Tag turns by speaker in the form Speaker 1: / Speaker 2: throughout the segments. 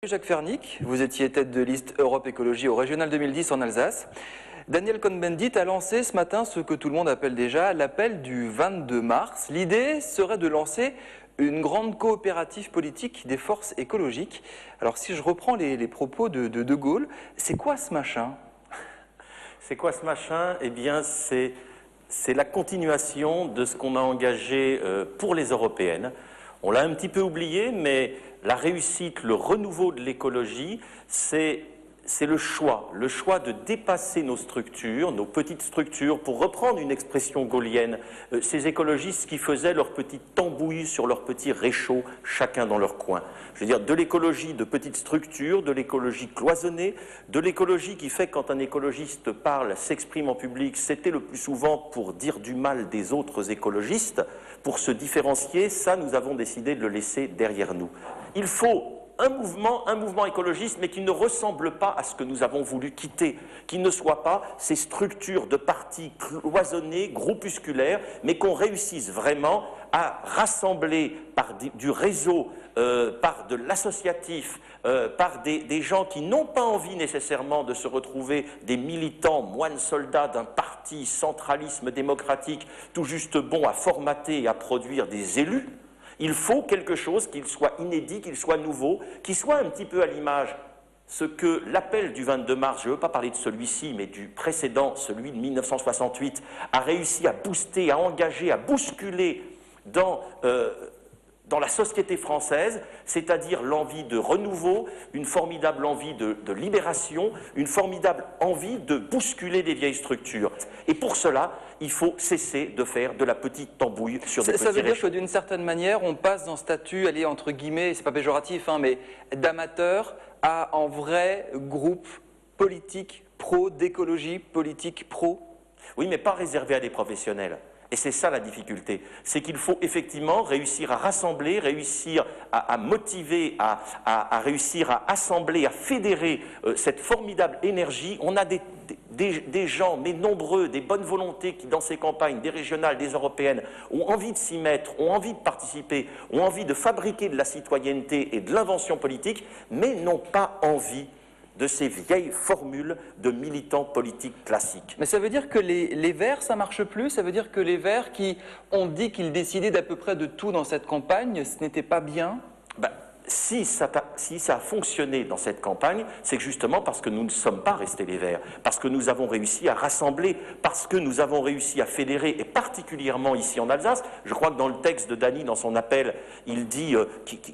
Speaker 1: Jacques Fernic, vous étiez tête de liste Europe Écologie au Régional 2010 en Alsace. Daniel Cohn-Bendit a lancé ce matin ce que tout le monde appelle déjà l'appel du 22 mars. L'idée serait de lancer une grande coopérative politique des forces écologiques. Alors si je reprends les propos de Gaulle, c'est quoi ce machin?
Speaker 2: C'est quoi ce machin? Eh bien, c'est la continuation de ce qu'on a engagé pour les européennes. On l'a un petit peu oublié, mais la réussite, le renouveau de l'écologie, c'est le choix de dépasser nos structures, nos petites structures, pour reprendre une expression gaulienne, ces écologistes qui faisaient leur petite tambouille sur leur petit réchaud, chacun dans leur coin. Je veux dire, de l'écologie de petites structures, de l'écologie cloisonnée, de l'écologie qui fait que quand un écologiste parle, s'exprime en public, c'était le plus souvent pour dire du mal des autres écologistes, pour se différencier. Ça, nous avons décidé de le laisser derrière nous. Il faut un mouvement écologiste, mais qui ne ressemble pas à ce que nous avons voulu quitter, qui ne soit pas ces structures de partis cloisonnés, groupusculaires, mais qu'on réussisse vraiment à rassembler par du réseau, par de l'associatif, par des gens qui n'ont pas envie nécessairement de se retrouver des militants, moines soldats d'un parti centralisme démocratique tout juste bon à formater et à produire des élus. Il faut quelque chose qui soit inédit, qu'il soit nouveau, qui soit un petit peu à l'image ce que l'appel du 22 mars, je ne veux pas parler de celui-ci, mais du précédent, celui de 1968, a réussi à booster, à engager, à bousculer dans la société française, c'est-à-dire l'envie de renouveau, une formidable envie de libération, une formidable envie de bousculer des vieilles structures. Et pour cela, il faut cesser de faire de la petite tambouille sur des petits réchauds.
Speaker 1: Ça veut dire que d'une certaine manière, on passe d'un statut, allez, entre guillemets, c'est pas péjoratif, hein, mais d'amateur à un vrai groupe politique pro, d'écologie politique pro.
Speaker 2: Oui, mais pas réservé à des professionnels. Et c'est ça la difficulté, c'est qu'il faut effectivement réussir à rassembler, réussir à motiver, à réussir à assembler, à fédérer cette formidable énergie. On a des gens, mais nombreux, des bonnes volontés qui, dans ces campagnes, des régionales, des européennes, ont envie de s'y mettre, ont envie de participer, ont envie de fabriquer de la citoyenneté et de l'invention politique, mais n'ont pas envie de ces vieilles formules de militants politiques classiques.
Speaker 1: Mais ça veut dire que les Verts, ça marche plus? Ça veut dire que les Verts qui ont dit qu'ils décidaient d'à peu près de tout dans cette campagne, ce n'était pas bien?
Speaker 2: Si ça a fonctionné dans cette campagne, c'est justement parce que nous ne sommes pas restés les Verts, parce que nous avons réussi à rassembler, parce que nous avons réussi à fédérer, et particulièrement ici en Alsace. Je crois que dans le texte de Dany, dans son appel, il dit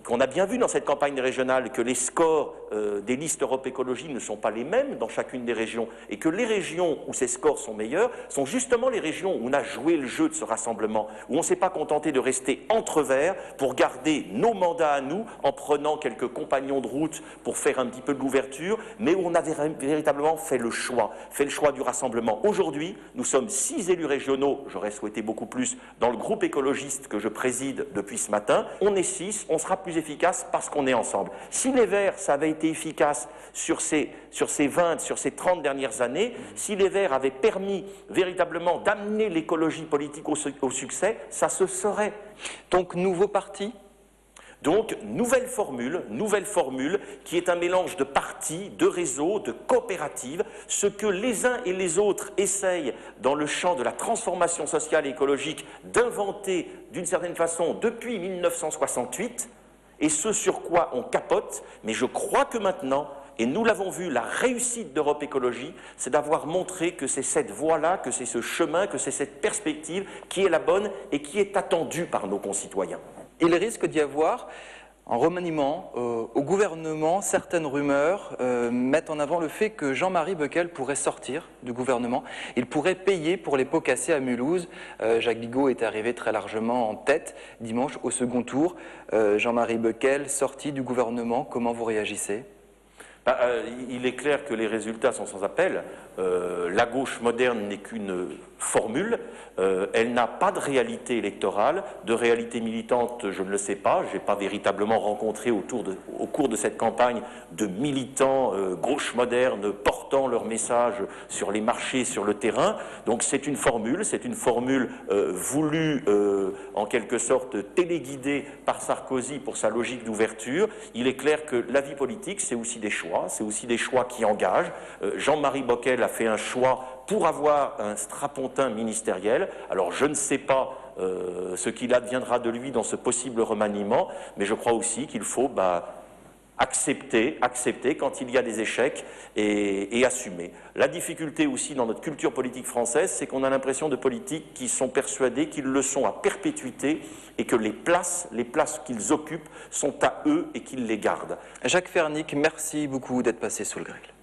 Speaker 2: qu'on a bien vu dans cette campagne régionale que les scores des listes Europe Écologie ne sont pas les mêmes dans chacune des régions, et que les régions où ces scores sont meilleurs sont justement les régions où on a joué le jeu de ce rassemblement, où on ne s'est pas contenté de rester entre Verts pour garder nos mandats à nous en prenant quelques compagnons de route pour faire un petit peu de l'ouverture, mais où on avait véritablement fait le choix du rassemblement. Aujourd'hui, nous sommes 6 élus régionaux, j'aurais souhaité beaucoup plus, dans le groupe écologiste que je préside depuis ce matin. On est 6, on sera plus efficace parce qu'on est ensemble. Si les Verts, ça avait été efficace sur ces 20, sur ces 30 dernières années, si les Verts avaient permis véritablement d'amener l'écologie politique au succès, ça se serait.
Speaker 1: Donc, nouveau parti?
Speaker 2: Donc, nouvelle formule qui est un mélange de partis, de réseaux, de coopératives, ce que les uns et les autres essayent dans le champ de la transformation sociale et écologique d'inventer d'une certaine façon depuis 1968, et ce sur quoi on capote, mais je crois que maintenant, et nous l'avons vu, la réussite d'Europe Écologie, c'est d'avoir montré que c'est cette voie-là, que c'est ce chemin, que c'est cette perspective qui est la bonne et qui est attendue par nos concitoyens.
Speaker 1: Il risque d'y avoir un remaniement au gouvernement. Certaines rumeurs mettent en avant le fait que Jean-Marie Bockel pourrait sortir du gouvernement. Il pourrait payer pour les pots cassés à Mulhouse. Jacques Bigot est arrivé très largement en tête dimanche au second tour. Jean-Marie Bockel sorti du gouvernement, comment vous réagissez ?
Speaker 2: Il est clair que les résultats sont sans appel. La gauche moderne n'est qu'une formule, elle n'a pas de réalité électorale, de réalité militante, je ne le sais pas, je n'ai pas véritablement rencontré au cours de cette campagne de militants gauche moderne portant leur message sur les marchés, sur le terrain. Donc c'est une formule voulue en quelque sorte téléguidée par Sarkozy pour sa logique d'ouverture. Il est clair que la vie politique, c'est aussi des choix qui engagent. Jean-Marie Bockel a fait un choix pour avoir un strapontin ministériel. Alors je ne sais pas ce qu'il adviendra de lui dans ce possible remaniement, mais je crois aussi qu'il faut accepter quand il y a des échecs et assumer. La difficulté aussi dans notre culture politique française, c'est qu'on a l'impression de politiques qui sont persuadés qu'ils le sont à perpétuité et que les places qu'ils occupent sont à eux et qu'ils les gardent.
Speaker 1: Jacques Fernique, merci beaucoup d'être passé sous le grill.